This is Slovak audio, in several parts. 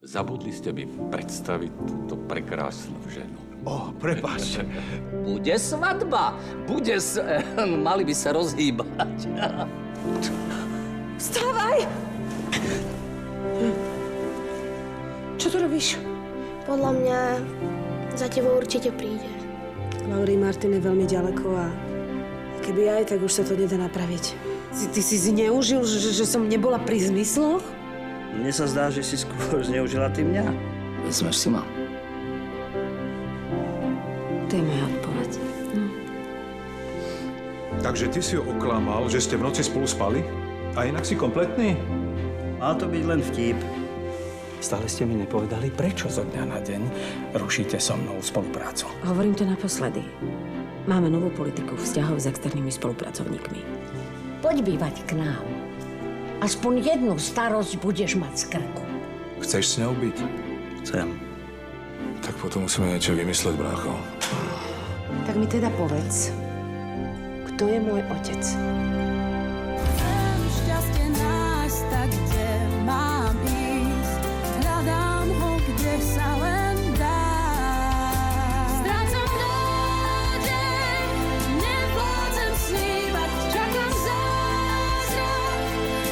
Zabudli ste mi predstaviť túto prekrásnu ženu. Prepáč. Bude svadba. Mali by sa rozhýbať. Vstávaj! Čo tu robíš? Podľa mňa za tebou určite príde. Laurie Martin je veľmi ďaleko a keby aj, tak už sa to nedá napraviť. Ty si zneužil, že som nebola pri zmysloch? Mne sa zdá, že si skôr zneužila ty mňa. Vezmeš si ma. To je moja odpoveď. Takže ty si ho oklamal, že ste v noci spolu spali? A inak si kompletný? Mal to byť len vtip. Stále ste mi nepovedali, prečo zo dňa na deň rušíte so mnou spoluprácu. Hovorím to naposledy. Máme novú politiku vzťahov s externými spolupracovníkmi. Poď bývať k nám. Aspoň jednu starosť budeš mať z krku. Chceš s ňou byť? Chcem. Tak potom musíme niečo vymysleť, brácho. Tak mi teda povedz, kto je môj otec? Šťastie nájsť tak, kde mám ísť. Hľadám ho, kde sa len dá. Strácam nádej, nevládzem snívať. Čakám zázrak,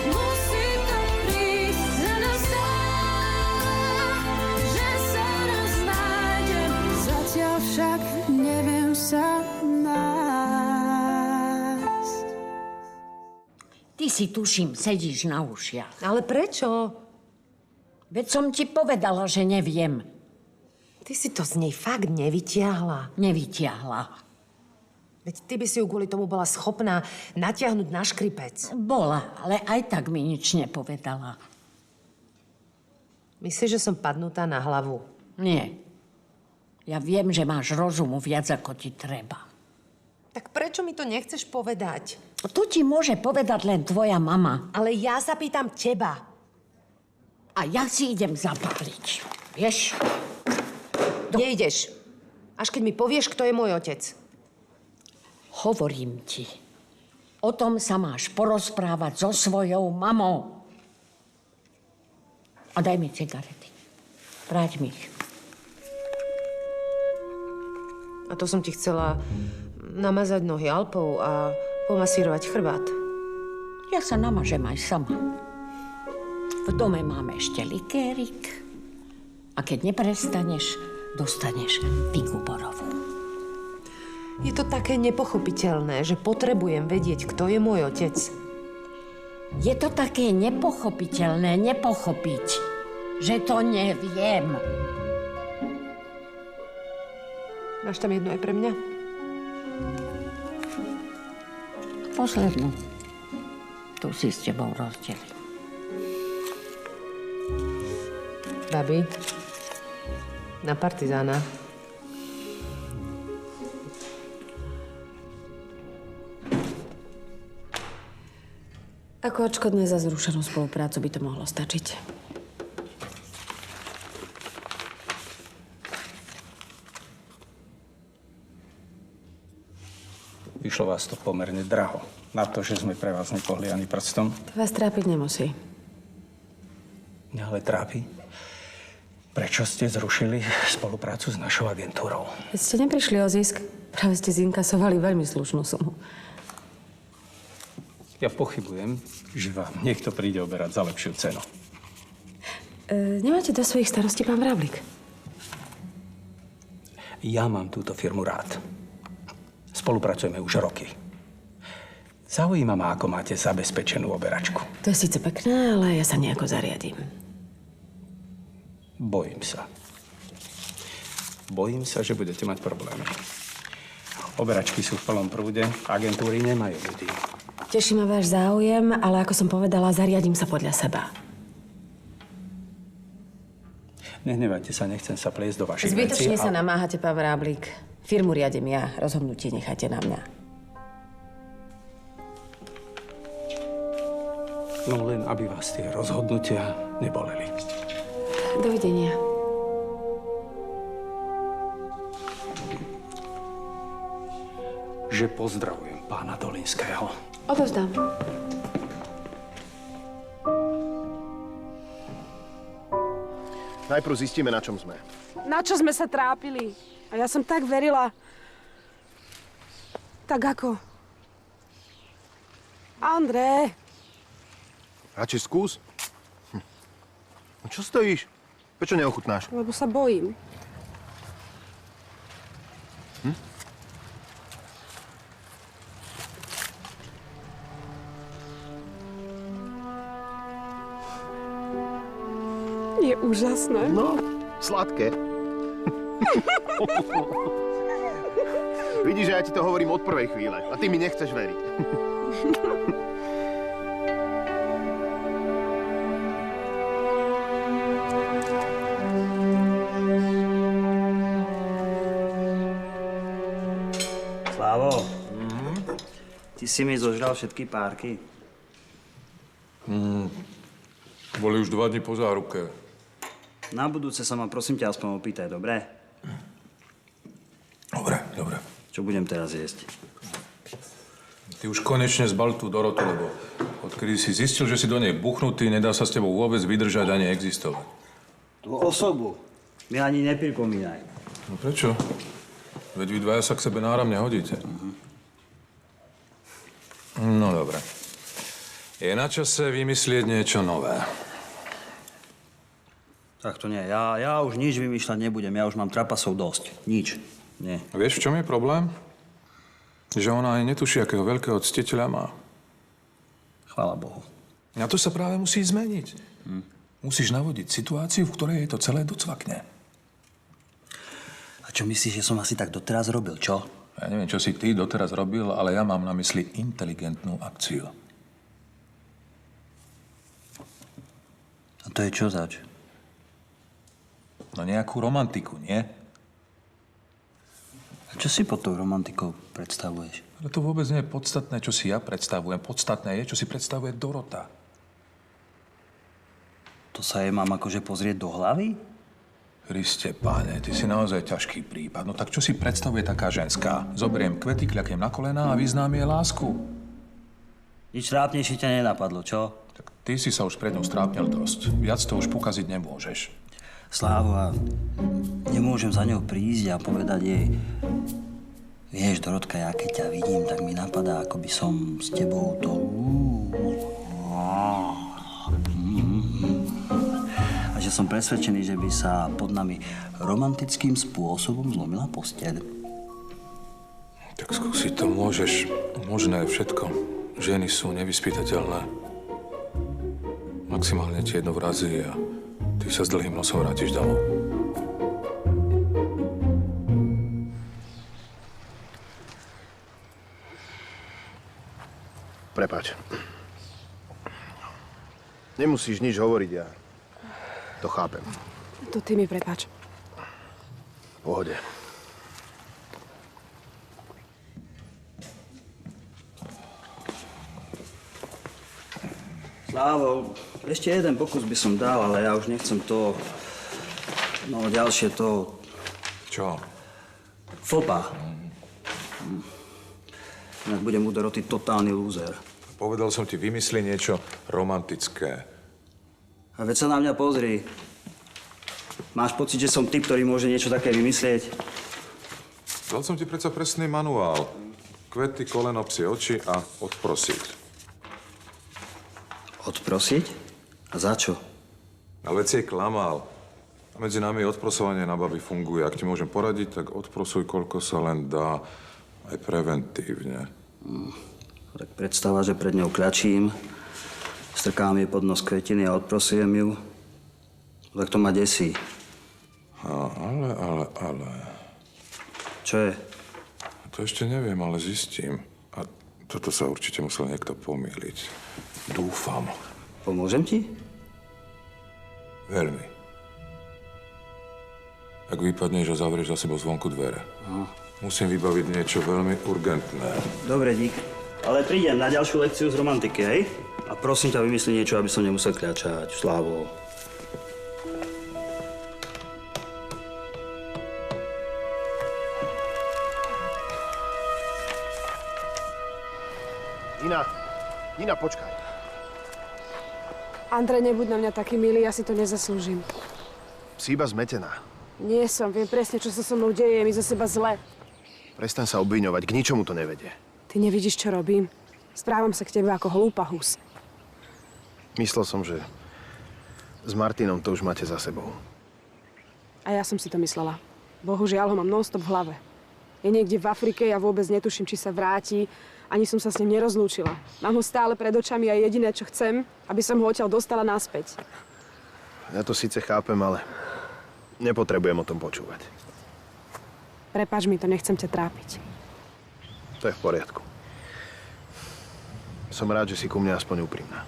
musí to prísť. Za nás že sa raz nájdem. Zatiaľ však neviem sa nájsť. Ty si, tuším, sedíš na ušiach. Ale prečo? Veď som ti povedala, že neviem. Ty si to z nej fakt nevytiahla. Nevytiahla. Veď ty by si ju kvôli tomu bola schopná natiahnuť na škripec. Bola, ale aj tak mi nič nepovedala. Myslíš, že som padnutá na hlavu? Nie. Ja viem, že máš rozumu viac, ako ti treba. Tak prečo mi to nechceš povedať? To ti môže povedať len tvoja mama. Ale ja sa pýtam teba. A ja si idem zapáliť. Vieš? Nejdeš. Až keď mi povieš, kto je môj otec. Hovorím ti. O tom sa máš porozprávať so svojou mamou. A daj mi cigarety. Vráť mi ich. A to som ti chcela namazať nohy Alpou a pomasírovať chrbát. Ja sa namažem aj sama. V dome máme ešte likérik. A keď neprestaneš, dostaneš Viguborovú. Je to také nepochopiteľné, že potrebujem vedieť, kto je môj otec. Je to také nepochopiteľné nepochopiť, že to neviem. Máš tam jednu aj pre mňa? Poslednú. Tu si s tebou rozdelím. Babi, na partizána. Ako odškodné za zrušenú spoluprácu by to mohlo stačiť. Vyšlo vás to pomerne draho. Na to, že sme pre vás nepohli ani prstom. To vás trápiť nemusí. Mňa ale trápi. Prečo ste zrušili spoluprácu s našou agentúrou? Keď ste neprišli o zisk, práve ste zinkasovali veľmi slušnú sumu. Ja pochybujem, že vám niekto príde oberať za lepšiu cenu. Nemáte do svojich starostí, pán Vráblik? Ja mám túto firmu rád. Spolupracujeme už roky. Zaujíma ma, ako máte zabezpečenú oberačku. To je síce pekné, ale ja sa nejako zariadím. Bojím sa. Bojím sa, že budete mať problémy. Oberačky sú v plnom prúde, agentúry nemajú ľudí. Teší ma váš záujem, ale ako som povedala, zariadím sa podľa seba. Nehnevajte sa, nechcem sa pliesť do vašich vecí. Zbytočne sa namáhate, pán Vráblik. Firmu riadím ja, rozhodnutie nechajte na mňa. No len, aby vás tie rozhodnutia neboleli. Dovidenia. Že pozdravujem pána Dolinského. Odovzdám. Najprv zistíme, na čom sme. Na čo sme sa trápili? A ja som tak verila. Tak ako? André, Radšej skús. No čo stojíš? Prečo neochutnáš? lebo sa bojím. Je úžasné. No, sladké. Vidíš, že ja ti to hovorím od prvej chvíle a ty mi nechceš veriť. Slavo, ty si mi zožral všetky párky. Boli už 2 dni po záruke. Na budúce sa ma prosím ťa aspoň opýtaj, dobre? Dobre. Čo budem teraz jesť? Ty už konečne zbal tú Dorotu, lebo odkedy si zistil, že si do nej buchnutý, nedá sa s tebou vôbec vydržať ani existovať. Tú osobu mi ani nepripomínaj. No prečo? Veď vy dvaja sa k sebe náramne hodíte. No dobre. Je na čase vymyslieť niečo nové. Tak to nie. Ja už nič vymýšľať nebudem. Ja už mám trapasov dosť. Nič. Nie. A vieš, v čom je problém? Že ona aj netuší, akého veľkého ctiteľa má. Chvála Bohu. A to sa práve musí zmeniť. Musíš navodiť situáciu, v ktorej jej to celé docvakne. A čo myslíš, že som asi tak doteraz robil, čo? Ja neviem, čo si ty doteraz robil, ale ja mám na mysli inteligentnú akciu. A to je čo zač? No nejakú romantiku, nie? A čo si pod tou romantikou predstavuješ? Ale to vôbec nie je podstatné, čo si ja predstavujem. Podstatné je, čo si predstavuje Dorota. To sa jej mám akože pozrieť do hlavy? Kriste, páne, ty si naozaj ťažký prípad. No tak čo si predstavuje taká ženská? Zoberiem kvety, kľaknem na kolená a vyznám jej lásku. Nič trápnejšie ťa nenapadlo, čo? Tak ty si sa už pred ňou strápnil dosť. Viac to už pokaziť nemôžeš. Slávo, a nemôžem za ňou prísť a povedať jej, vieš, Dorotka, ja keď ťa vidím, tak mi napadá, ako by som s tebou to... A že som presvedčený, že by sa pod nami romantickým spôsobom zlomila posteľ. Tak skúsiť to môžeš. Možné je všetko. Ženy sú nevyspytateľné. Maximálne ti jedno vrazí a ty sa s dlhým nosom vrátiš domov. Prepáč. Nemusíš nič hovoriť, ja to chápem. To ty mi prepáč. V pohode. Slávo, ešte jeden pokus by som dal, ale ja už nechcem to... No, ďalšie to... Čo? Fopa. Inak budem u Doroty totálny lúzer. Povedal som ti, vymysli niečo romantické. A veď sa na mňa pozri. Máš pocit, že som typ, ktorý môže niečo také vymyslieť? Dal som ti predsa presný manuál. Kvety, koleno, psie oči a odprosiť. Odprosiť? A za čo? A veď si jej klamal. A medzi nami odprosovanie na baby funguje. Ak ti môžem poradiť, tak odprosuj, koľko sa len dá. Aj preventívne. Tak predstava, že pred ňou kľačím, strkám jej pod nos kvetiny a odprosujem ju. Tak to ma desí. Ale... Čo je? To ešte neviem, ale zistím. A toto sa určite musel niekto pomýliť. Dúfam. Pomôžem ti? Veľmi. Ak vypadneš a zavrieš za sebou zvonku dvere. Musím vybaviť niečo veľmi urgentné. Dobre, dík. Ale prídem na ďalšiu lekciu z romantiky, hej? A prosím ťa, vymysli niečo, aby som nemusel kľačať. Slávo. Nina, počkaj. Andrej, nebuď na mňa taký milý, ja si to nezaslúžim. Si iba zmetená. Nie som, viem presne, čo sa so mnou deje, je mi zo seba zle. Prestaň sa obviňovať, k ničomu to nevedie. Ty nevidíš, čo robím? Správam sa k tebe ako hlúpa hus. Myslel som, že s Martinom to už máte za sebou. A ja som si to myslela. Bohužiaľ ho mám non-stop v hlave. Je niekde v Afrike, ja vôbec netuším, či sa vráti. Ani som sa s ním nerozlúčila. Mám ho stále pred očami a jediné, čo chcem, aby som ho odtiaľ dostala naspäť. Ja to síce chápem, ale nepotrebujem o tom počúvať. Prepáč mi to, nechcem ťa trápiť. To je v poriadku. Som rád, že si ku mne aspoň úprimná.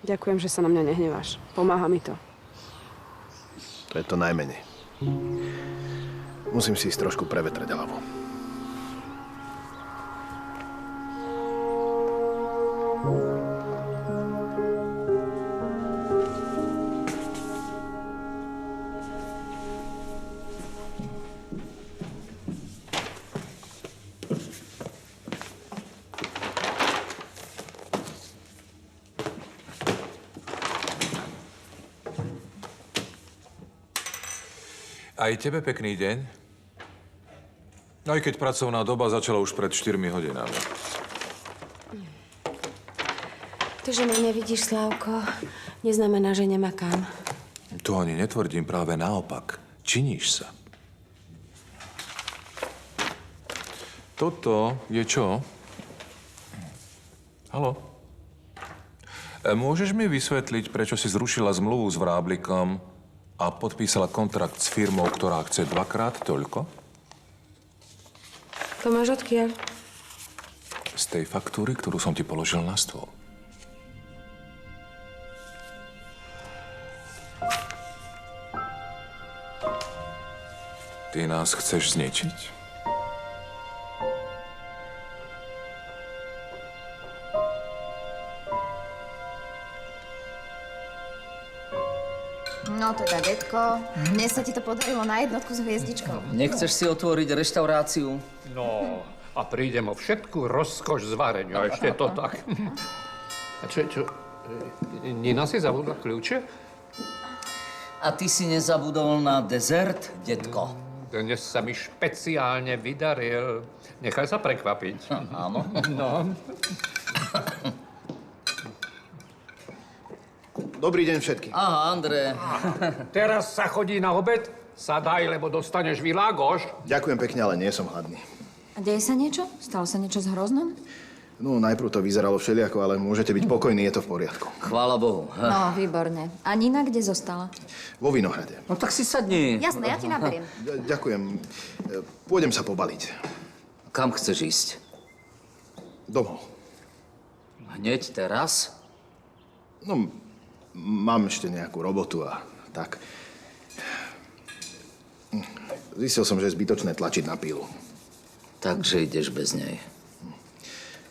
Ďakujem, že sa na mňa nehneváš. Pomáha mi to. To je to najmenej. Musím si ísť trošku prevetrať hlavu. Aj tebe pekný deň. Aj keď pracovná doba začala už pred 4 hodinami. To, že ma nevidíš, Slávko, neznamená, že nemakám. To ani netvrdím, práve naopak. Činíš sa. Toto je čo? Haló? Môžeš mi vysvetliť, prečo si zrušila zmluvu s Vráblikom a podpísala kontrakt s firmou, ktorá chce 2-krát toľko? To máš odkiaľ? Z tej faktúry, ktorú som ti položil na stôl. Ty nás chceš zničiť? No teda, detko, dnes sa ti to podarilo na jednotku s hviezdičkou. Nechceš si otvoriť reštauráciu? No, a prídem o všetku rozkoš z varenia, ešte to tak. A čo, Nina si zabudla kľúče? A ty si nezabudol na dezert, detko? Dnes sa mi špeciálne vydaril. Nechaj sa prekvapiť. Áno. No. Dobrý deň všetkým. Aha, Andrej. Teraz sa chodí na obed? Sadaj, lebo dostaneš világoš. Ďakujem pekne, ale nie som hladný. A deje sa niečo? Stalo sa niečo s hroznom? No, najprv to vyzeralo všelijako, ale môžete byť pokojní, je to v poriadku. Chvála Bohu. No, výborne. A Nina kde zostala? Vo Vinohrade. No tak si sadni. Jasné, ja ti naberiem. Ďakujem. Pôjdem sa pobaliť. Kam chceš ísť? Domov. Hneď teraz? No, mám ešte nejakú robotu a tak. Zistil som, že je zbytočné tlačiť na pílu. Takže ideš bez nej.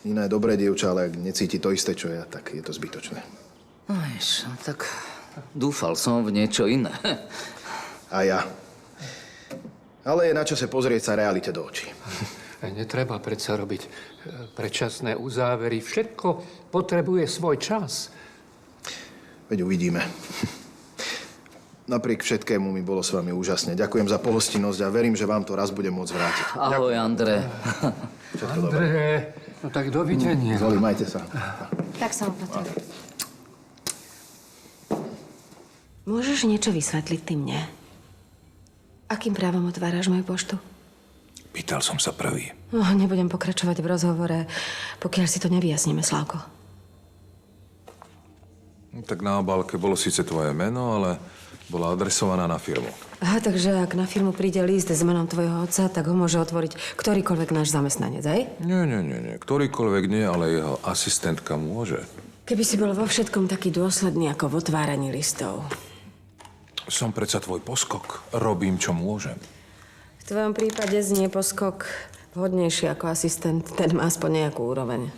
Nina je dobré dievča, ale ak necíti to isté, čo ja, tak je to zbytočné. No vieš, tak dúfal som v niečo iné. A ja. Ale je na čase pozrieť sa realite do očí. Netreba predsa robiť predčasné uzávery. Všetko potrebuje svoj čas. Veď uvidíme. Napriek všetkému mi bolo s vami úžasne. Ďakujem za pohostinnosť a verím, že vám to raz budem môcť vrátiť. Ahoj, Andrej. Všetko dobré. No tak dovidenia. Zoli, majte sa. Tak sa opatrím. Môžeš niečo vysvetliť ty mne? Akým právom otváraš moju poštu? Pýtal som sa prvý. Nebudem pokračovať v rozhovore, pokiaľ si to nevyjasníme, Slávko. Tak na obálke bolo síce tvoje meno, ale bola adresovaná na firmu. Aha, takže ak na firmu príde list s menom tvojho otca, tak ho môže otvoriť ktorýkoľvek náš zamestnanec, aj? Nie. Ktorýkoľvek nie, ale jeho asistentka môže. Keby si bol vo všetkom taký dôsledný ako v otváraní listov. Som predsa tvoj poskok. Robím, čo môžem. V tvojom prípade znie poskok vhodnejší ako asistent. Ten má aspoň nejakú úroveň.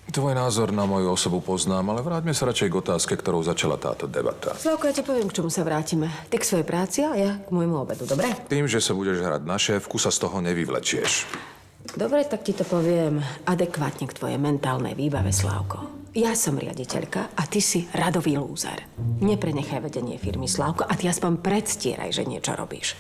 Tvoj názor na moju osobu poznám, ale vráťme sa radšej k otázke, ktorou začala táto debata. Slávko, ja ti poviem, k čomu sa vrátime. Ty k svojej práci a ja k môjmu obedu, dobre? Tým, že sa budeš hrať na šéfku, sa z toho nevyvlečieš. Dobre, tak ti to poviem adekvátne k tvojej mentálnej výbave, Slávko. Ja som riaditeľka a ty si radový lúzer. Neprenechaj vedenie firmy, Slávko, a ty aspoň predstieraj, že niečo robíš.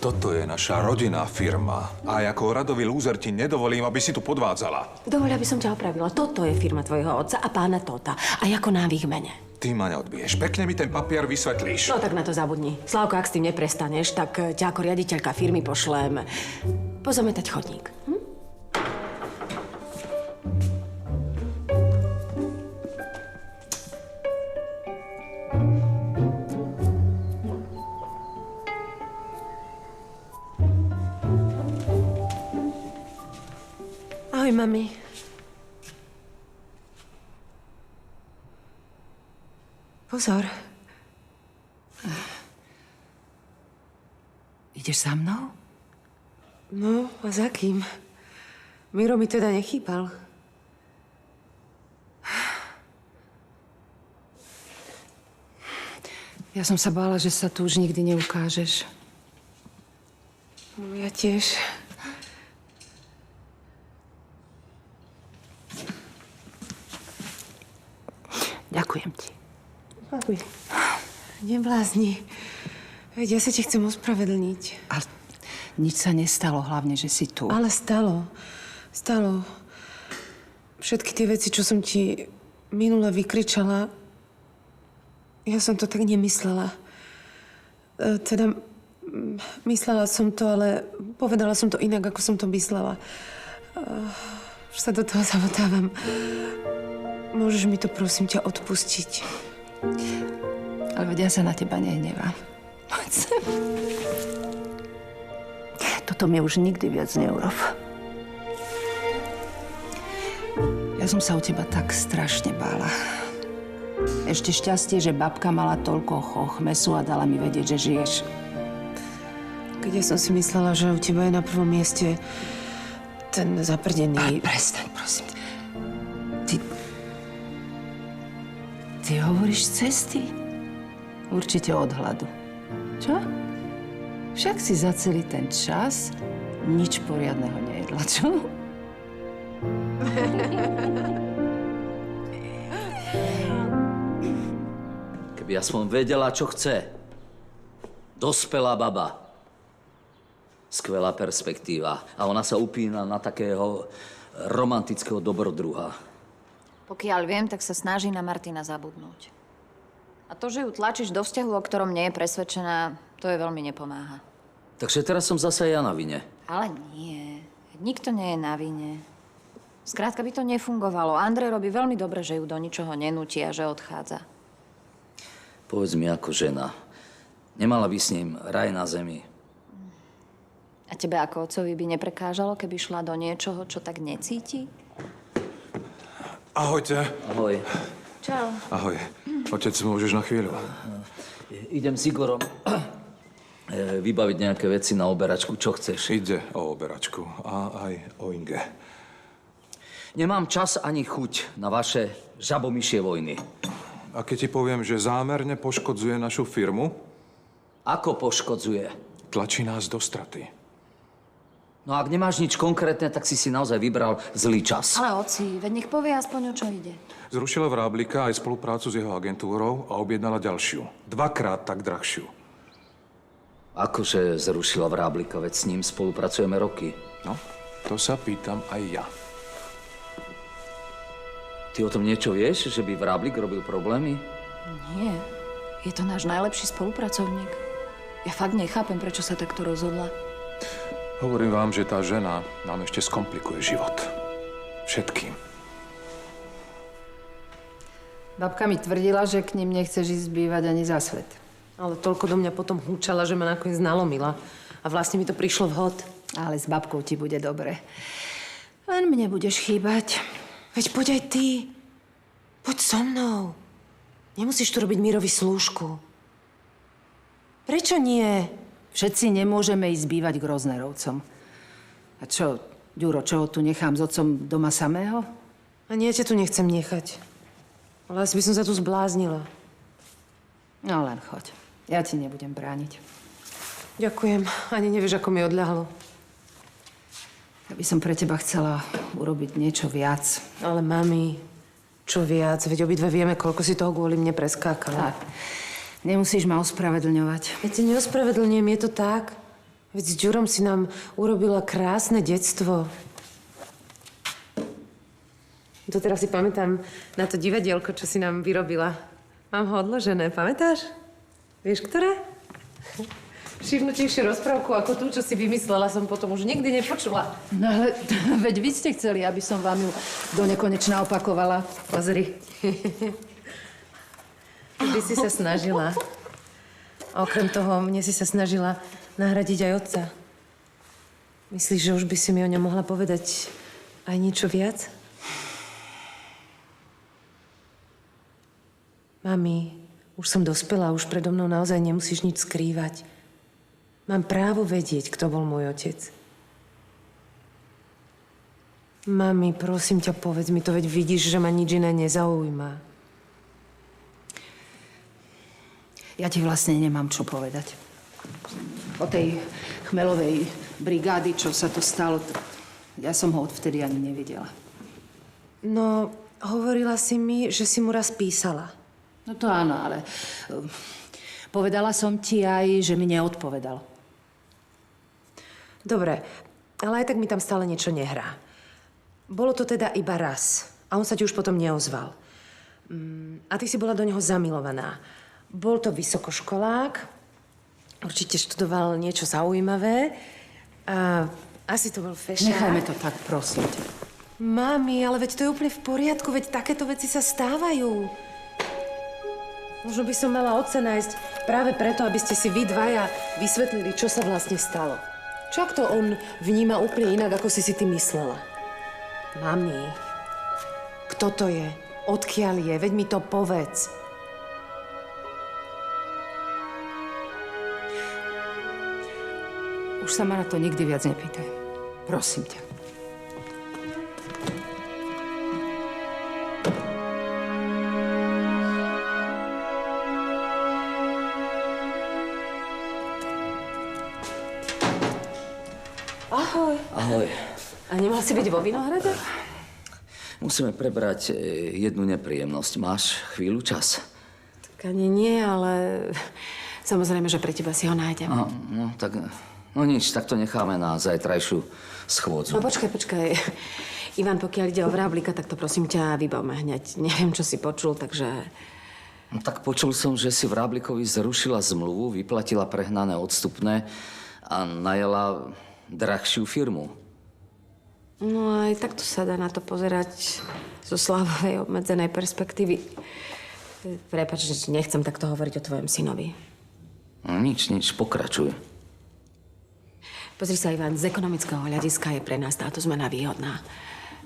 Toto je naša rodinná firma. A ako radový lúzer ti nedovolím, aby si tu podvádzala. Dovoľ, aby som ťa opravila. Toto je firma tvojho otca a pána Tóta. A ako nám v ich mene. Ty ma neodbiješ. Pekne mi ten papier vysvetlíš. No tak na to zabudni. Slávko, ak s tým neprestaneš, tak ťa ako riaditeľka firmy pošlem pozametať chodník. Ahoj, mami. Pozor. Ideš za mnou? No, a za kým? Miro mi teda nechýbal. Ja som sa bála, že sa tu už nikdy neukážeš. No, ja tiež. Ďakujem ti. Ďakujem. Neblázni. Veď ja sa ti chcem ospravedlniť. Ale nič sa nestalo, hlavne, že si tu. Ale stalo. Stalo. Všetky tie veci, čo som ti minule vykričala, ja som to tak nemyslela. Teda, myslela som to, ale povedala som to inak, ako som to myslela. Už sa do toho zamotávam. Môžeš mi to, prosím ťa, odpustiť? Ale veď ja sa na teba nehnevám. Toto mi už nikdy viac neurob. Ja som sa o teba tak strašne bála. Ešte šťastie, že babka mala toľko chochmesu a dala mi vedieť, že žiješ. Keď ja som si myslela, že u teba je na prvom mieste ten zaprdený... Prestaň, prosím. Ty hovoríš z cesty? Určite od hladu. Čo? Však si za celý ten čas nič poriadneho nejedla, čo? Keby aspoň vedela, čo chce. Dospelá baba. Skvelá perspektíva. A ona sa upína na takého romantického dobrodruha. Pokiaľ viem, tak sa snaží na Martina zabudnúť. A to, že ju tlačíš do vzťahu, o ktorom nie je presvedčená, to jej veľmi nepomáha. Takže teraz som zase ja na vine. Ale nie. Nikto nie je na vine. Skrátka by to nefungovalo. Andrej robí veľmi dobre, že ju do ničoho nenúti a že odchádza. Povedz mi ako žena. Nemala by s ním raj na zemi. A tebe ako otcovi by neprekážalo, keby šla do niečoho, čo tak necíti? Ahojte. Ahoj. Čau. Ahoj. Otec, môžeš na chvíľu? Idem s Igorom vybaviť nejaké veci na oberačku. Čo chceš? Ide o oberačku a aj o Inge. Nemám čas ani chuť na vaše žabomyšie vojny. A keď ti poviem, že zámerne poškodzuje našu firmu? Ako poškodzuje? Tlačí nás do straty. No ak nemáš nič konkrétne, tak si naozaj vybral zlý čas. Ale oci, veď nech povie aspoň, o čo ide. Zrušila Vráblika aj spoluprácu s jeho agentúrou a objednala ďalšiu. 2-krát tak drahšiu. Akože zrušila Vráblika, veď s ním spolupracujeme roky. No, to sa pýtam aj ja. Ty o tom niečo vieš, že by Vráblik robil problémy? Nie. Je to náš najlepší spolupracovník. Ja fakt nechápem, prečo sa takto rozhodla. Hovorím vám, že tá žena nám ešte skomplikuje život. Všetkým. Babka mi tvrdila, že k ním nechceš ísť bývať ani za svet. Ale toľko do mňa potom húčala, že ma nakoniec nalomila. A vlastne mi to prišlo vhod. Ale s babkou ti bude dobre. Len mne budeš chýbať. Veď poď aj ty. Poď so mnou. Nemusíš tu robiť Mirovi slúžku. Prečo nie? Všetci nemôžeme ísť bývať k Roznerovcom. A čo, Ďuro, čo ho tu nechám s otcom doma samého? Ani ja ťa tu nechcem nechať. Ale asi by som sa tu zbláznila. No len choď. Ja ti nebudem brániť. Ďakujem. Ani nevieš, ako mi odľahlo. Ja by som pre teba chcela urobiť niečo viac. Ale mami, Čo viac, veď obidve vieme, koľko si toho kvôli mne preskákala. Tak, nemusíš ma ospravedlňovať. Veď neospravedlňujem, je to tak. Veď s Ďurom si nám urobila krásne detstvo. Doteraz si pamätám na to divadielko, čo si nám vyrobila. Mám ho odložené, pamätáš? Vieš, ktoré? Všimnutejšiu rozprávku ako tú, čo si vymyslela, som potom už nikdy nepočula. No ale veď vy ste chceli, aby som vám ju do nekonečna opakovala. Pozri. Vždy si sa snažila. A okrem toho, mne si sa snažila nahradiť aj otca. Myslíš, že už by si mi o ňom mohla povedať aj niečo viac? Mami, už som dospelá, už predo mnou naozaj nemusíš nič skrývať. Mám právo vedieť, kto bol môj otec. Mami, prosím ťa, povedz mi to, veď vidíš, že ma nič iné nezaujíma. Ja ti vlastne nemám čo povedať. O tej chmelovej brigády, čo sa to stalo, ja som ho odvtedy ani nevidela. No, hovorila si mi, že si mu raz písala. No to áno, ale povedala som ti aj, že mi neodpovedal. Dobre, ale aj tak mi tam stále niečo nehrá. Bolo to teda iba raz a on sa ti už potom neozval. A ty si bola do neho zamilovaná. Bol to vysokoškolák, určite študoval niečo zaujímavé a asi to bol fešák. Nechajme to tak, prosím ťa. Mami, ale veď to je úplne v poriadku, veď takéto veci sa stávajú. Možno by som mala otca nájsť práve preto, aby ste si vy dvaja vysvetlili, čo sa vlastne stalo. Čo ak to on vníma úplne inak, ako si ty myslela? Mami, kto to je? Odkiaľ je? Veď mi to povedz. Už sa ma na to nikdy viac nepýtaj. Prosím ťa. Ahoj. Ahoj. A nemal si byť vo Vinohrade? Musíme prebrať jednu nepríjemnosť. Máš chvíľu čas? Tak ani nie, ale samozrejme, že pre teba si ho nájdem. No, tak... No nič, tak to necháme na zajtrajšiu schôdzu. No počkaj. Ivan, pokiaľ ide o Vráblika, tak to prosím ťa vybavme hneď. Neviem, čo si počul, takže... No, tak počul som, že si Vráblikovi zrušila zmluvu, vyplatila prehnané odstupné a najala drahšiu firmu. No aj takto sa dá na to pozerať zo Slávovej obmedzenej perspektívy. Prepáč, že nechcem takto hovoriť o tvojom synovi. No, nič, pokračuj. Pozri sa, Ivan, z ekonomického hľadiska je pre nás táto zmena výhodná.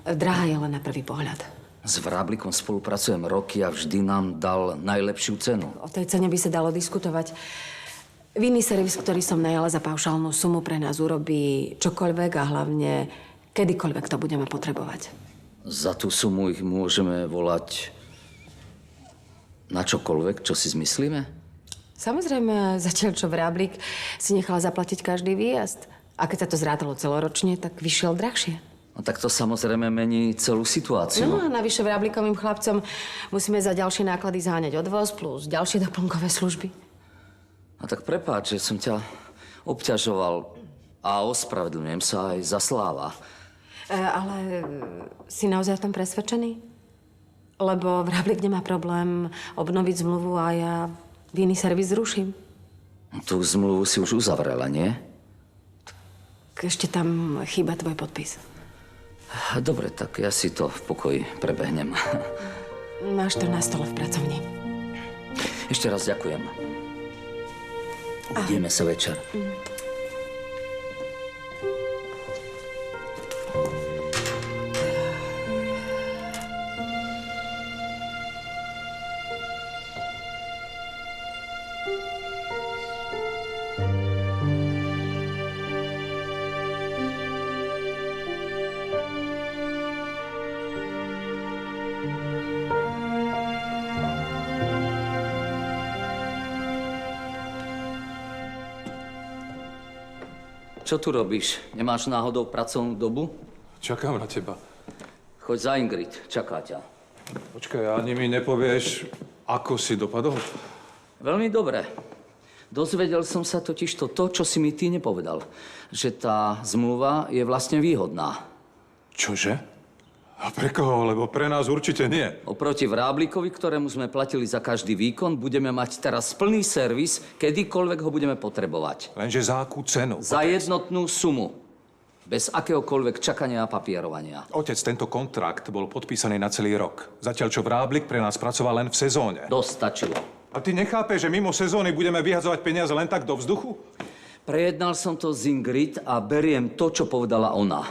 Drahá je len na prvý pohľad. S Vráblikom spolupracujem roky a vždy nám dal najlepšiu cenu. O tej cene by sa dalo diskutovať. Vinný servis, ktorý som najala za paušálnu sumu, pre nás urobí čokoľvek a hlavne kedykoľvek to budeme potrebovať. Za tú sumu ich môžeme volať na čokoľvek, čo si zmyslíme? Samozrejme, zatiaľ čo Vráblik si nechala zaplatiť každý výjazd. A keď sa to zrátalo celoročne, tak vyšiel drahšie. No tak to samozrejme mení celú situáciu. No a navyše Vráblikovým chlapcom musíme za ďalšie náklady zháňať odvoz plus ďalšie doplnkové služby. A tak prepáč, že som ťa obťažoval a ospravedlňujem sa aj za Sláva. Ale si naozaj v tom presvedčený? Lebo Vráblik nemá problém obnoviť zmluvu a ja vinný servis zruším. Tú zmluvu si už uzavrela, nie? Ešte tam chýba tvoj podpis. Dobre, tak ja si to v pokoji prebehnem. Máš to na stole v pracovni. Ešte raz ďakujem. Uvidíme sa večer. Čo tu robíš? Nemáš náhodou pracovnú dobu? Čakám na teba. Choď za Ingrid, čaká ťa. Počkaj, ani mi nepovieš, ako si dopadol? Veľmi dobre. Dozvedel som sa totiž to, čo si mi ty nepovedal. Že tá zmluva je vlastne výhodná. Čože? A pre koho? Lebo pre nás určite nie. Oproti Vráblikovi, ktorému sme platili za každý výkon, budeme mať teraz plný servis, kedykoľvek ho budeme potrebovať. Lenže za akú cenu? Za jednotnú sumu. Bez akéhokoľvek čakania a papierovania. Otec, tento kontrakt bol podpísaný na celý rok. Zatiaľ, čo Vráblik pre nás pracoval len v sezóne. Dostačilo. A ty nechápeš, že mimo sezóny budeme vyhadzovať peniaze len tak do vzduchu? Prejednal som to s Ingrid a beriem to, čo povedala ona.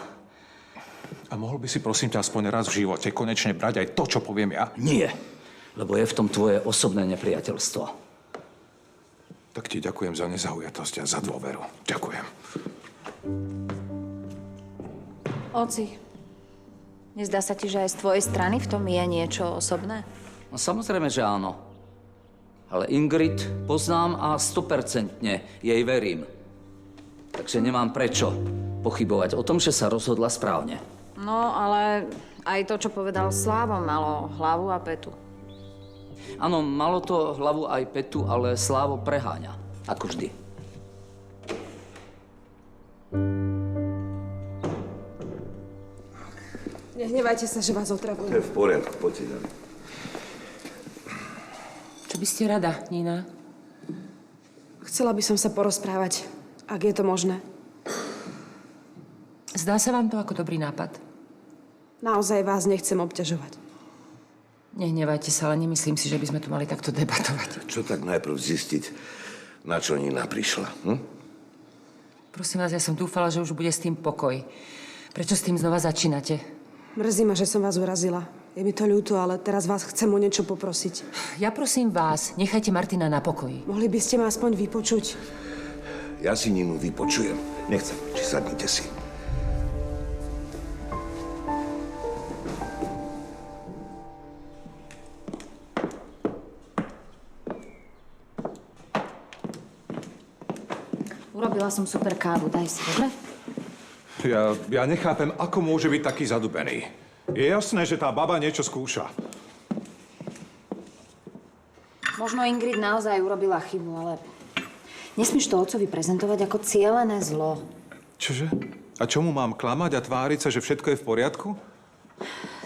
A mohol by si, prosím ťa, aspoň raz v živote konečne brať aj to, čo poviem ja? Nie, lebo je v tom tvoje osobné nepriateľstvo. Tak ti ďakujem za nezaujatosť a za dôveru. Ďakujem. Oci, nezdá sa ti, že aj z tvojej strany v tom je niečo osobné? No samozrejme, že áno. Ale Ingrid poznám a 100% jej verím. Takže nemám prečo pochybovať o tom, že sa rozhodla správne. No, ale aj to, čo povedal Slávo, malo hlavu a petu. Áno, malo to hlavu aj petu, ale Slávo preháňa. Ako vždy. Nehnevajte sa, že vás otravujem. To je v poriadku, poď si dám. Čo by ste rada, Nina? Chcela by som sa porozprávať, ak je to možné. Zdá sa vám to ako dobrý nápad? Naozaj vás nechcem obťažovať. Nehnevajte sa, ale nemyslím si, že by sme tu mali takto debatovať. Čo tak najprv zistiť, na čo Nina prišla? Prosím vás, ja som dúfala, že už bude s tým pokoj. Prečo s tým znova začínate? Mrzí ma, že som vás urazila. Je mi to ľúto, ale teraz vás chcem o niečo poprosiť. Ja prosím vás, nechajte Martina na pokoji. Mohli by ste ma aspoň vypočuť? Ja si Ninu vypočujem. Nechcem, či sadnite si. Urobila som super kávu, daj si, dobre? Ja nechápem, ako môže byť taký zadubený. Je jasné, že tá baba niečo skúša. Možno Ingrid naozaj urobila chybu, ale nesmieš to otcovi prezentovať ako cielené zlo. Čože? A čomu mám klamať a tváriť sa, že všetko je v poriadku?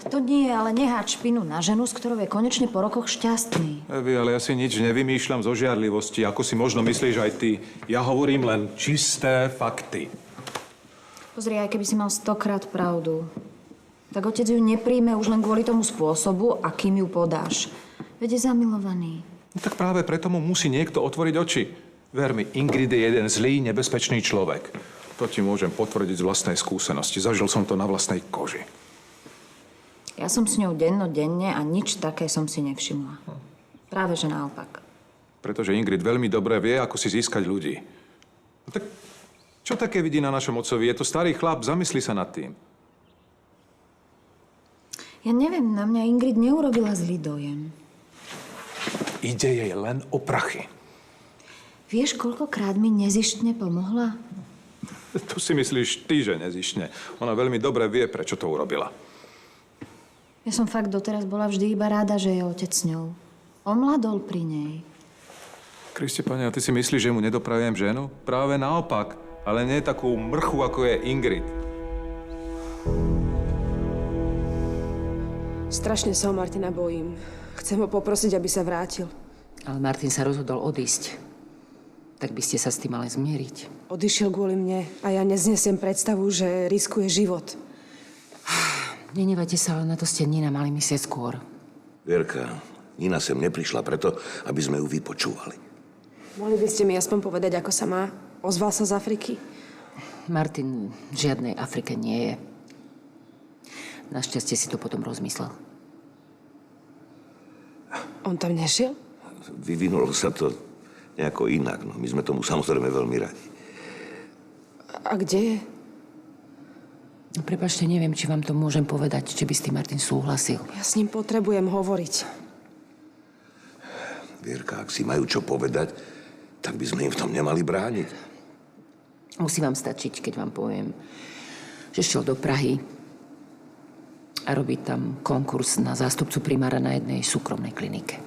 To nie, ale neháč špinu na ženu, s ktorou je konečne po rokoch šťastný. Evi, ale ja si nič nevymýšľam zo žiarlivosti, ako si možno myslíš aj ty. Ja hovorím len čisté fakty. Pozri, aj keby si mal 100-krát pravdu, tak otec ju nepríjme už len kvôli tomu spôsobu, akým ju podáš. Veď je zamilovaný. No tak práve preto mu musí niekto otvoriť oči. Ver mi, Ingrid je jeden zlý, nebezpečný človek. To ti môžem potvrdiť z vlastnej skúsenosti. Zažil som to na vlastnej koži. Ja som s ňou dennodenne a nič také som si nevšimla. Práve že naopak. Pretože Ingrid veľmi dobre vie, ako si získať ľudí. No tak čo také vidí na našom otcovi? Je to starý chlap, zamysli sa nad tým. Ja neviem, na mňa Ingrid neurobila zlý dojem. Ide jej len o prachy. Vieš, koľkokrát mi nezištne pomohla? To si myslíš ty, že nezištne. Ona veľmi dobre vie, prečo to urobila. Ja som fakt doteraz bola vždy iba ráda, že je otec s ňou. Omladol pri nej. Kriste, pani, a ty si myslíš, že mu nedopravujem ženu? Práve naopak. Ale nie takú mrchu, ako je Ingrid. Strašne sa o Martina bojím. Chcem ho poprosiť, aby sa vrátil. Ale Martin sa rozhodol odísť. Tak by ste sa s tým mali zmieriť. Odišiel kvôli mne a ja neznesiem predstavu, že riskuje život. Nenevajte sa, ale na to ste Nina mali myslieť skôr. Vierka, Nina sem neprišla preto, aby sme ju vypočúvali. Mohli by ste mi aspoň povedať, ako sa má? Ozval sa z Afriky? Martin v žiadnej Afrike nie je. Našťastie si to potom rozmyslel. On tam nešiel? Vyvinulo sa to nejako inak. No, my sme tomu samozrejme veľmi radi. A kde je? No, prepáčte, neviem, či vám to môžem povedať, či by s tým Martin súhlasil. Ja s ním potrebujem hovoriť. Vierka, ak si majú čo povedať, tak by sme im v tom nemali brániť. Musí vám stačiť, keď vám poviem, že šiel do Prahy a robiť tam konkurs na zástupcu primára na jednej súkromnej klinike.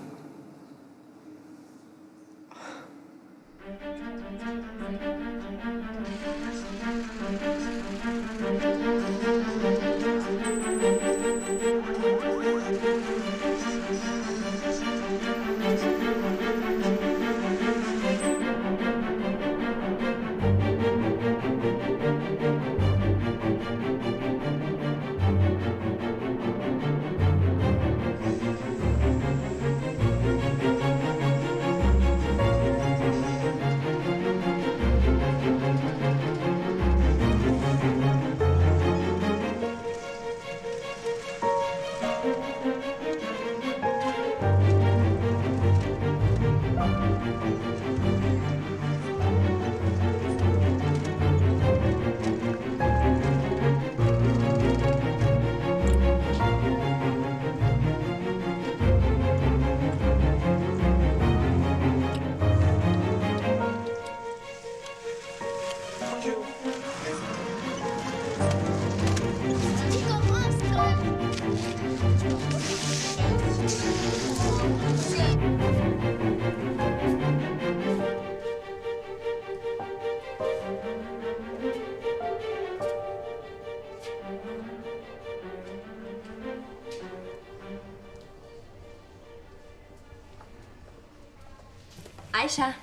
Ajša.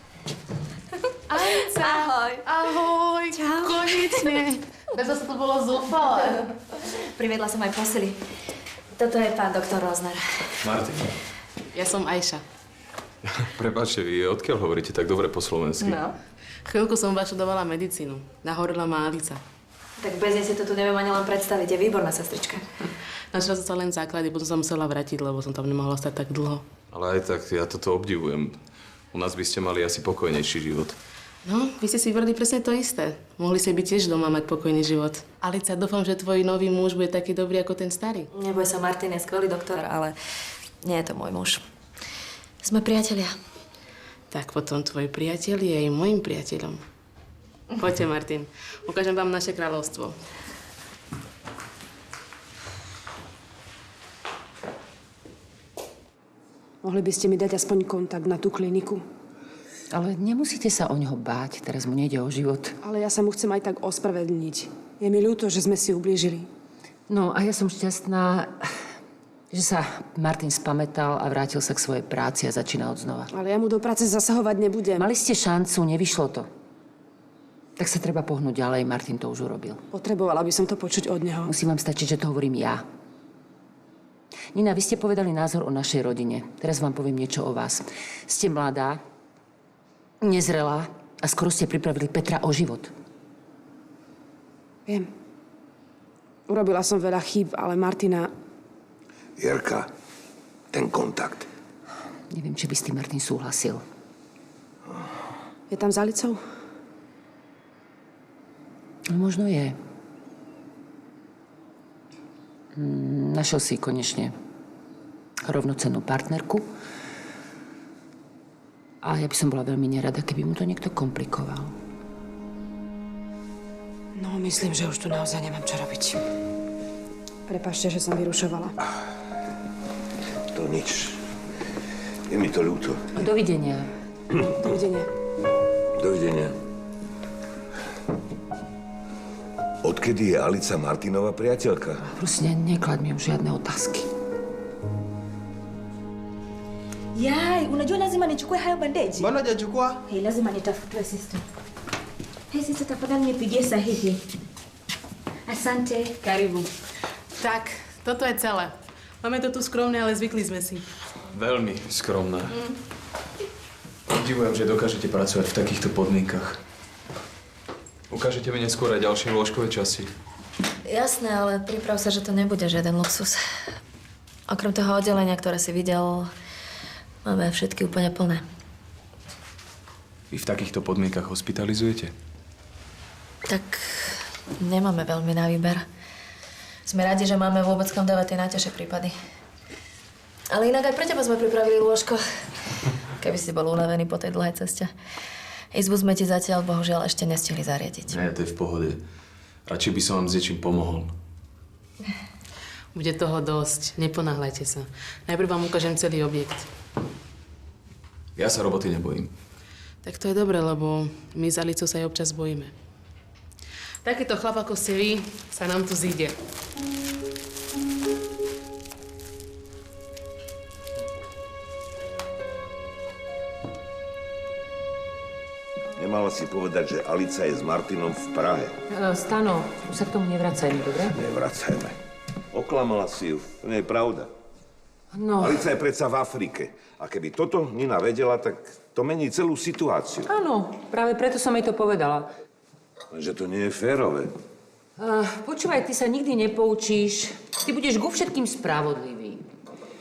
Ajca. Ahoj. Ahoj. Čau. Konečne. Bez to bolo zúfale. Priviedla som aj posily. Toto je pán doktor Rozner. Martin. Ja som Ajša. Prepáčte, vy odkiaľ hovoríte tak dobre po slovensky? No. Chvíľku som študovala medicínu. Nahorila ma Alica. Tak bez nej si to tu neviem ani len predstaviť. Je výborná sestrička. Načala som sa len základy, potom som musela vrátiť, lebo som tam nemohla stať tak dlho. Ale aj tak, ja toto obdivujem. U nás by ste mali asi pokojnejší život. No, vy ste si vybrali presne to isté. Mohli ste byť tiež doma mať pokojný život. Alica, dúfam, že tvoj nový muž bude taký dobrý ako ten starý. Neboj sa, Martin je skvelý doktor, ale nie je to môj muž. Sme priatelia. Tak potom tvoj priateľ je aj môjim priateľom. Poďte, Martin. Ukážem vám naše kráľovstvo. Mohli by ste mi dať aspoň kontakt na tú kliniku? Ale nemusíte sa o ňoho báť, teraz mu nejde o život. Ale ja sa mu chcem aj tak ospravedlniť. Je mi ľúto, že sme si ublížili. No a ja som šťastná, že sa Martin spamätal a vrátil sa k svojej práci a začína odznova. Ale ja mu do práce zasahovať nebudem. Mali ste šancu, nevyšlo to. Tak sa treba pohnúť ďalej, Martin to už urobil. Potrebovala by som to počuť od neho. Musí vám stačiť, že to hovorím ja. Nina, vy ste povedali názor o našej rodine. Teraz vám poviem niečo o vás. Ste mladá, nezrelá a skoro ste pripravili Petra o život. Viem. Urobila som veľa chýb, ale Martina... Jerka, ten kontakt. Neviem, či by s tým Martin súhlasil. Je tam za Alicou? No, možno je. Našiel si konečne rovnocennú partnerku. A ja by som bola veľmi nerada, keby mu to niekto komplikoval. No, myslím, že už tu naozaj nemám čo robiť. Prepáčte, že som vyrušovala. To nič. Je mi to ľúto. Dovidenia. Dovidenia. Dovidenia. Odkedy je Alica Martinová priateľka? Prosím, neklaď mi už žiadne otázky. Yai, unajua lazima nichukue hayo bandeji. Mbona hujachukua? Hei, lazima nitafutue sister. Hei, sister, tafadhali nipigie sahihi. Asante. Karibu. Tak, toto je celé. Máme to tu skromné, ale zvykli sme si. Veľmi skromná. Obdivujem, že dokážete pracovať v takýchto podmienkach. Ukážete mi neskôr aj ďalšie lôžkové časti. Jasné, ale priprav sa, že to nebude žiaden luxus. Okrem toho oddelenia, ktoré si videl, máme všetky úplne plné. Vy v takýchto podmienkach hospitalizujete? Tak nemáme veľmi na výber. Sme radi, že máme vôbec kam dávať tie najťažšie prípady. Ale inak aj pre teba sme pripravili lôžko. Keby si bol unavený po tej dlhej ceste. Izbu sme ti zatiaľ, bohužiaľ, ešte nestihli zariadiť. Nie, to je v pohode. Radšej by som vám s niečím pomohol. Bude toho dosť. Neponáhľajte sa. Najprv vám ukážem celý objekt. Ja sa roboty nebojím. Tak to je dobre, lebo my s Alicou sa aj občas bojíme. Takýto chlap, ako ste vy, sa nám tu zíde. Nemala si povedať, že Alica je s Martinom v Prahe. Stano, už sa k tomu nevracajme, dobre? Nevracajme. Oklamala si ju. To nie je pravda. No. Alica je predsa v Afrike. A keby toto Nina vedela, tak to mení celú situáciu. Áno, práve preto som jej to povedala. Lenže to nie je férové. Počúvaj, ty sa nikdy nepoučíš. Ty budeš ku všetkým spravodlivý.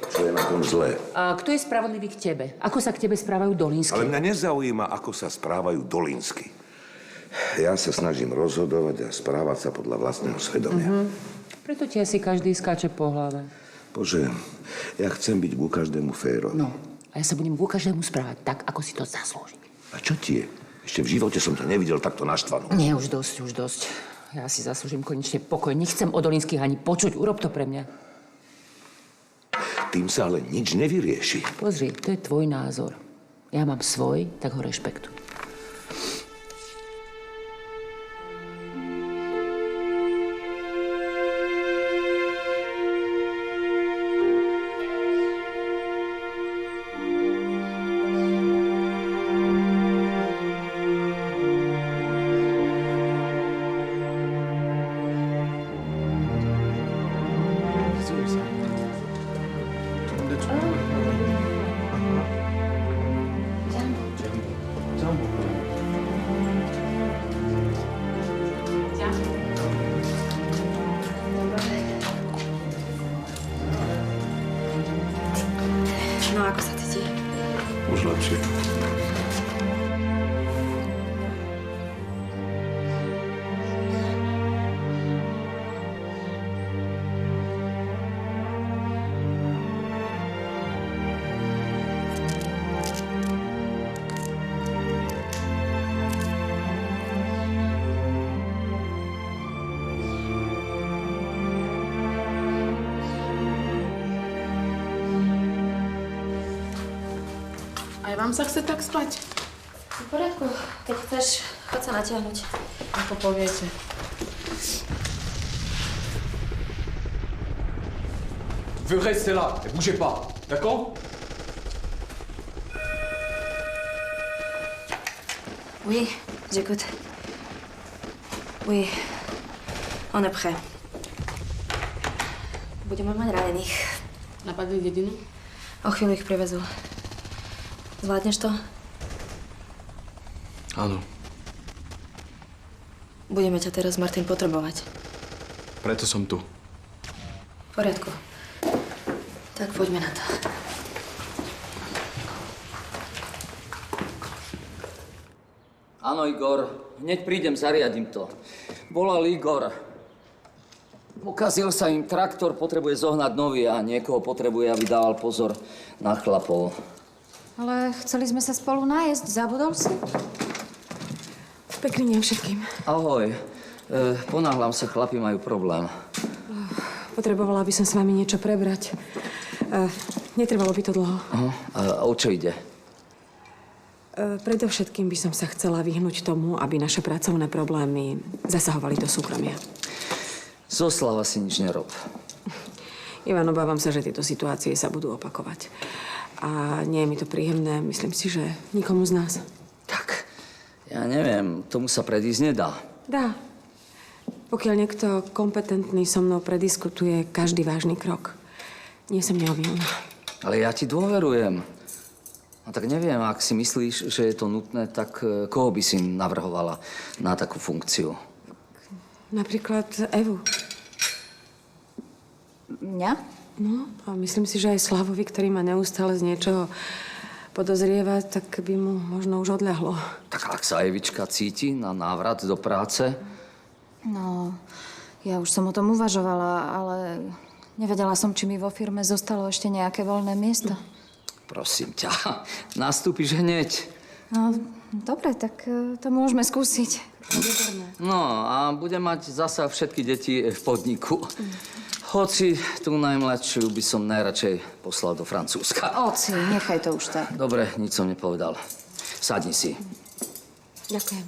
Čo je na tom zlé? A kto je spravodlivý k tebe? Ako sa k tebe správajú Dolinsky? Ale mňa nezaujíma, ako sa správajú Dolinsky. Ja sa snažím rozhodovať a správať sa podľa vlastného svedomia. Preto ti asi každý skáče po hlave. Bože, ja chcem byť ku každému féro. No, a ja sa budem ku každému správať tak, ako si to zaslúži. A čo ti je? Ešte v živote som ťa nevidel takto naštvanú. Nie, už dosť. Ja si zaslúžim konečne pokoj. Nechcem o Dolinských ani počuť. Urob to pre mňa. Tým sa ale nič nevyrieši. Pozri, to je tvoj názor. Ja mám svoj, tak ho rešpektuj. No, ako sa cíti? Už lepšie. Aj vám sa chce tak spať? V poriadku. Keď chceš, chod sa natiahnuť. Ako poviete. Vous restez là, ne bougez pas, d'accord? Oui, j'écoute. Oui, on est prêt. Budeme mať ranených. Napadli dedinu? O chvíľu ich privezú. Zvládneš to? Áno. Budeme ťa teraz, Martin, potrebovať. Preto som tu. V poriadku. Tak poďme na to. Áno, Igor. Hneď prídem, zariadím to. Volal Igor. Pokazil sa im traktor, potrebuje zohnať nový a niekoho potrebuje, aby dával pozor na chlapov. Ale chceli sme sa spolu nájsť. Zabudol si? Pekný deň všetkým. Ahoj. Ponáhľam sa, chlapi majú problém. Potrebovala by som s vami niečo prebrať. Netrvalo by to dlho. A o čo ide? Predovšetkým by som sa chcela vyhnúť tomu, aby naše pracovné problémy zasahovali do súkromia. Zo Slava si nič nerob. Ivan, obávam sa, že tieto situácie sa budú opakovať. A nie je mi to príjemné. Myslím si, že nikomu z nás. Ja neviem, tomu sa predísť nedá. Dá. Pokiaľ niekto kompetentný so mnou prediskutuje každý vážny krok. Nie som neomylná. Ale ja ti dôverujem. No tak neviem, ak si myslíš, že je to nutné, tak koho by si navrhovala na takú funkciu? Napríklad Evu. Mňa? No, a myslím si, že aj Slavovi, ktorý ma neustále z niečoho podozrieva, tak by mu možno už odľahlo. Tak ak sa Evička cíti na návrat do práce? No, ja už som o tom uvažovala, ale nevedela som, či mi vo firme zostalo ešte nejaké voľné miesto. Prosím ťa, nastúpiš hneď. No, dobre, tak to môžeme skúsiť. No a budem mať zasa všetky deti v podniku. Hoci tú najmladšiu by som najradšej poslal do Francúzska. Oci, nechaj to už tak. Dobre, nič som nepovedal. Sadni si. Ďakujem.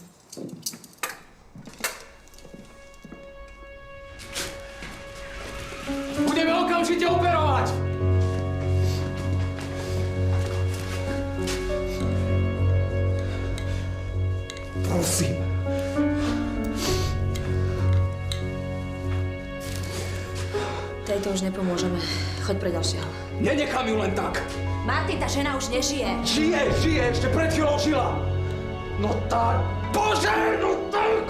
Budeme okamžite operovať! Prosím. Tejto už nepomôžeme. Choď pre ďalšieho. Nenechám ju len tak. Martin, tá žena už nežije. Žije, ešte pred chvíľou žila. No tak, Bože, no tak!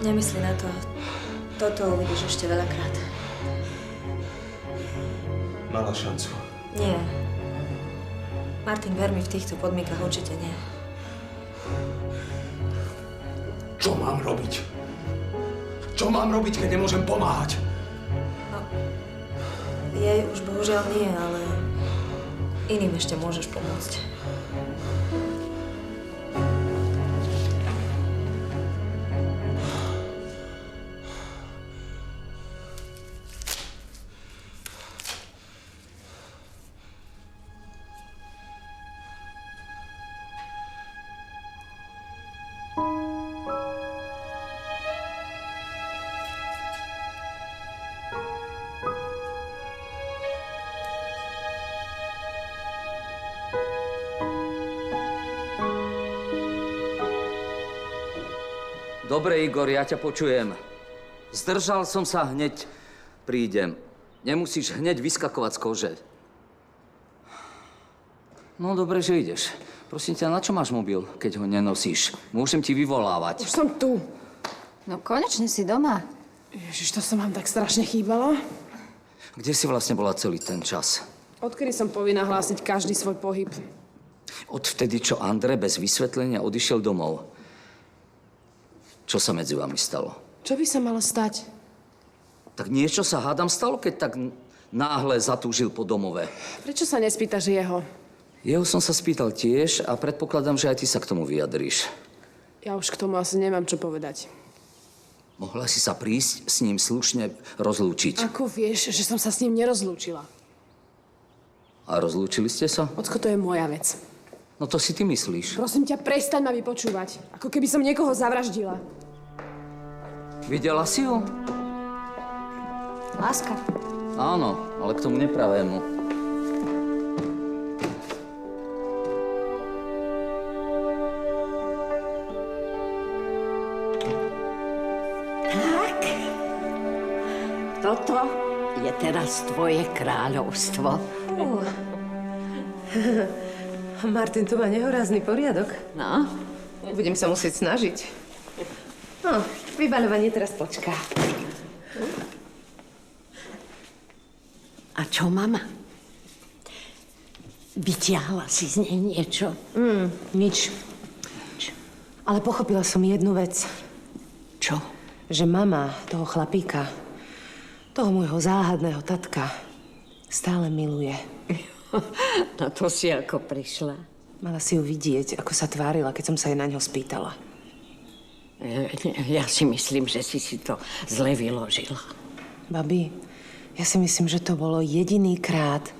Nemyslí na to. Toto uvidíš ešte veľakrát. Mala šancu. Nie. Martin, ver mi, v týchto podmienkach určite nie. Čo mám robiť? Čo mám robiť, keď nemôžem pomáhať? Jej už bohužiaľ nie, ale iným ešte môžeš pomôcť. Dobre, Igor, ja ťa počujem. Zdržal som sa, hneď prídem. Nemusíš hneď vyskakovať z kože. No, dobre, že ideš. Prosím ťa, na čo máš mobil, keď ho nenosíš? Môžem ti vyvolávať. Už som tu. No konečne si doma. Ježiš, to som vám tak strašne chýbala. Kde si vlastne bola celý ten čas? Odkedy som povinná hlásiť každý svoj pohyb? Odvtedy, čo Andre bez vysvetlenia odišiel domov. Čo sa medzi vami stalo? Čo by sa malo stať? Tak niečo sa, hádam, stalo, keď tak náhle zatúžil po domove. Prečo sa nespýtaš jeho? Jeho som sa spýtal tiež a predpokladám, že aj ty sa k tomu vyjadríš. Ja už k tomu asi nemám čo povedať. Mohla si sa prísť s ním slušne rozlúčiť. Ako vieš, že som sa s ním nerozlúčila? A rozlúčili ste sa? Ocko, to je moja vec. No to si ty myslíš. Prosím ťa, prestaň ma vypočúvať. Ako keby som niekoho zavraždila. Videla si ho? Láska. Áno, ale k tomu nepravému. Tak. Toto je teraz tvoje kráľovstvo. Martin tu má nehorázny poriadok. No? Budem sa musieť snažiť. No, vybaľovanie teraz počká. A čo, mama? Vytiahla si z nej niečo? Nič. Ale pochopila som jednu vec. Čo? Že mama toho chlapíka, toho môjho záhadného tatka, stále miluje. Na to si ako prišla. Mala si ju vidieť, ako sa tvárila, keď som sa jej na ňo spýtala. Ja si myslím, že si to zle vyložila. Babi, ja si myslím, že to bolo jediný krát,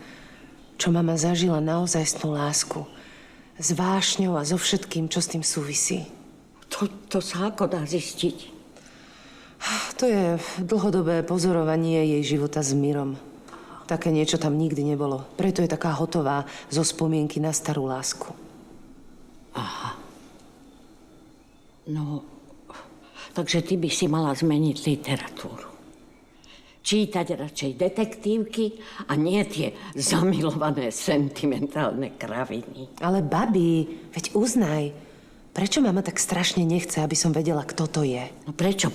čo mama zažila naozajstnú lásku. S vášňou a so všetkým, čo s tým súvisí. To sa ako dá zistiť? To je dlhodobé pozorovanie jej života s Mirom. Také niečo tam nikdy nebolo. Preto je taká hotová zo spomienky na starú lásku. Aha. No, takže ty by si mala zmeniť literatúru. Čítať radšej detektívky a nie tie zamilované sentimentálne kraviny. Ale babi, veď uznaj, prečo mama tak strašne nechce, aby som vedela, kto to je? No prečo?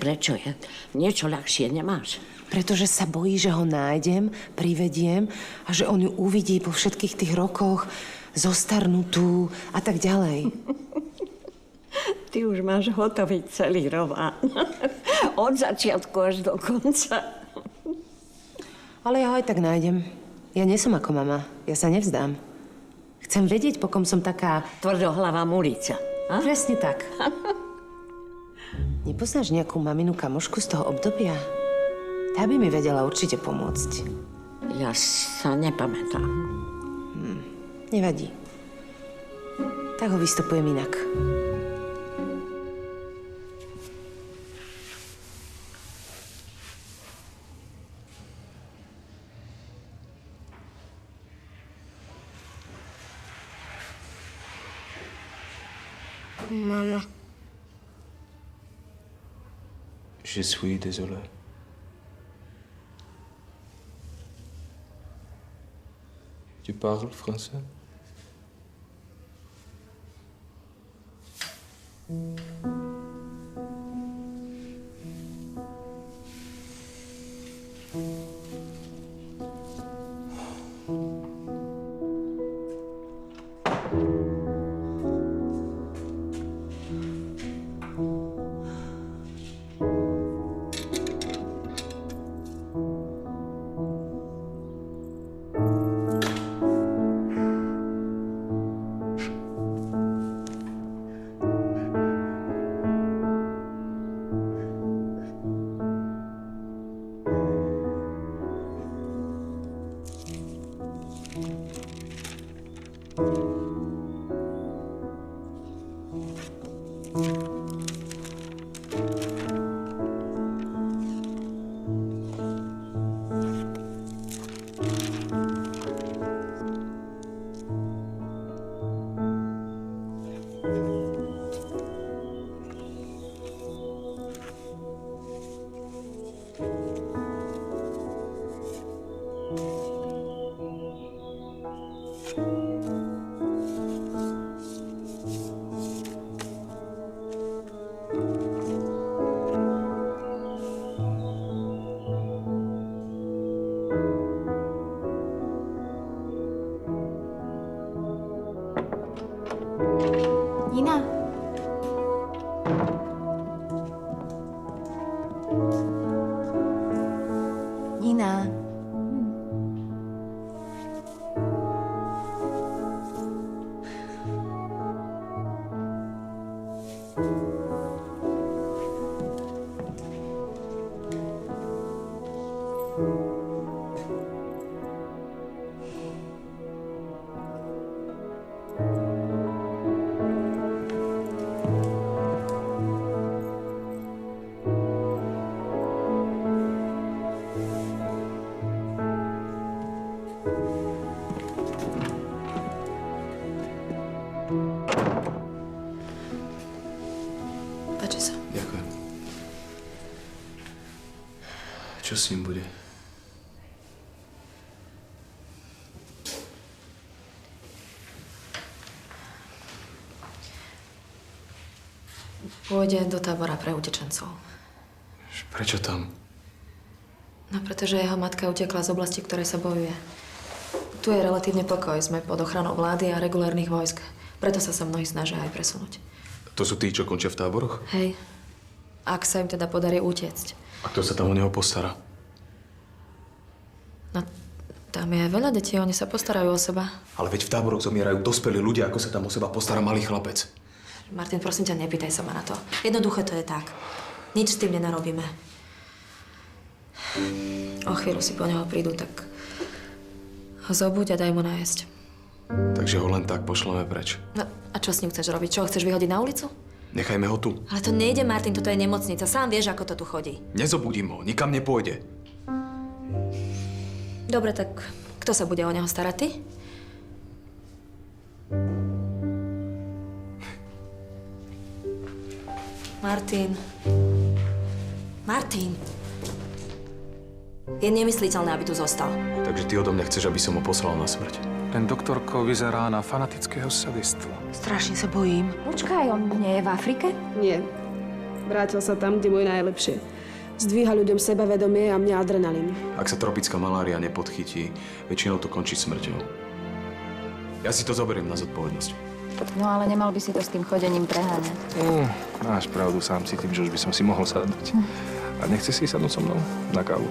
Niečo ľahšie nemáš? Pretože sa bojí, že ho nájdem, privediem a že on ju uvidí po všetkých tých rokoch zostarnutú a tak ďalej. Ty už máš hotový celý román. Od začiatku až do konca. Ale ja ho aj tak nájdem. Ja nie som ako mama. Ja sa nevzdám. Chcem vedieť, po kom som taká... Tvrdohlavá mulica. A? Presne tak. Nepoznáš nejakú maminu kamošku z toho obdobia? Tá by mi vedela určite pomôcť. Ja sa nepamätám. Nevadí. Tak ho vystupujem inak. Mama. Je suis désolé. Tu parles français? Nina. Nina. Páči sa. Ďakujem. Čo s ním bude? Pôjde do tábora pre utečencov. Prečo tam? No, pretože jeho matka utekla z oblasti, v ktorej sa bojuje. Tu je relatívne pokoj. Sme pod ochranou vlády a regulárnych vojsk. Preto sa mnohí snažia aj presunúť. To sú tí, čo končia v táboroch? Hej. Ak sa im teda podarí utiecť. A kto sa tam o neho postará? No, tam je veľa detí, oni sa postarajú o seba. Ale veď v táboroch zomierajú dospelí ľudia, ako sa tam o seba postará malý chlapec. Martin, prosím ťa, nepýtaj sa ma na to. Jednoduché to je tak. Nič s tým nenarobíme. O chvíľu si po neho prídu, tak ho zobuď a daj mu najesť. Takže ho len tak pošleme preč. No, a čo s ním chceš robiť? Čo, ho chceš vyhodiť na ulicu? Nechajme ho tu. Ale to nejde, Martin, toto je nemocnica. Sám vieš, ako to tu chodí. Nezobudím ho, nikam nepôjde. Dobre, tak kto sa bude o neho starať, ty? Martin. Martin. Je nemysliteľné, aby tu zostal. Takže ty odo mňa chceš, aby som ho poslal na smrť. Ten doktorko vyzerá na fanatického sadistu. Strašne sa bojím. Počkaj, on nie je v Afrike? Nie. Vrátil sa tam, kde mu je najlepšie. Zdvíha ľuďom sebavedomie a mňa adrenalín. Ak sa tropická malária nepodchytí, väčšinou to končí smrťou. Ja si to zoberiem na zodpovednosť. No ale nemal by si to s tým chodením preháňať. Máš pravdu, sám cítim, že už by som si mohol sadnúť. A nechce si sadnúť so mnou na kávu?